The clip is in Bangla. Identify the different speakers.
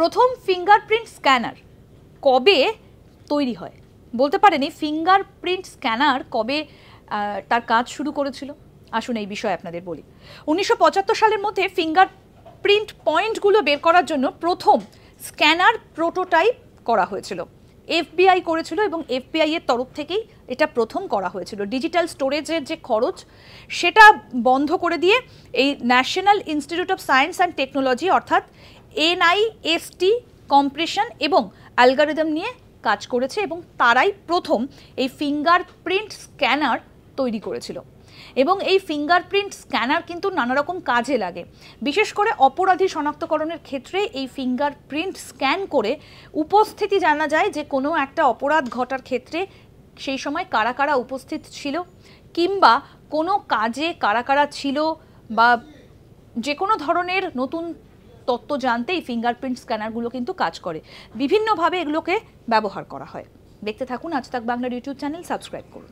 Speaker 1: প্রথম ফিঙ্গারপ্রিন্ট স্ক্যানার কবে তৈরি হয় বলতে পারেন? এই ফিঙ্গারপ্রিন্ট স্ক্যানার কবে তার কাজ শুরু করেছিল? আসুন এই বিষয়ে আপনাদের বলি। 1975 সালের মধ্যে ফিঙ্গারপ্রিন্ট পয়েন্টগুলো বের করার জন্য প্রথম স্ক্যানার প্রোটোটাইপ করা হয়েছিল। FBI করেছিল এবং FBI এর তরফ থেকেই এটা প্রথম করা হয়েছিল। ডিজিটাল স্টোরেজের যে খরচ সেটা বন্ধ করে দিয়ে এই national institute of science and technology অর্থাৎ NIST কম্প্রেশন এবং অ্যালগরিদম নিয়ে কাজ করেছে এবং তারাই প্রথম এই ফিঙ্গারপ্রিন্ট স্ক্যানার তৈরি করেছিল। এবং এই ফিঙ্গারপ্রিন্ট স্ক্যানার কিন্তু নানা রকম কাজে লাগে, বিশেষ করে অপরাধী শনাক্তকরণের ক্ষেত্রে এই ফিঙ্গারপ্রিন্ট স্ক্যান করে উপস্থিতি জানা যায় যে কোনো একটা অপরাধ ঘটার ক্ষেত্রে সেই সময় কারা কারা উপস্থিত ছিল, কিংবা কোনো কাজে কারা কারা ছিল, বা যে কোনো ধরনের নতুন তথ্য জানতে এই ফিঙ্গারপ্রিন্ট স্ক্যানারগুলো কিন্তু কাজ করে। বিভিন্নভাবে এগুলোকে ব্যবহার করা হয়। দেখতে থাকুন আজ তাক বাংলার ইউটিউব চ্যানেল, সাবস্ক্রাইব করুন।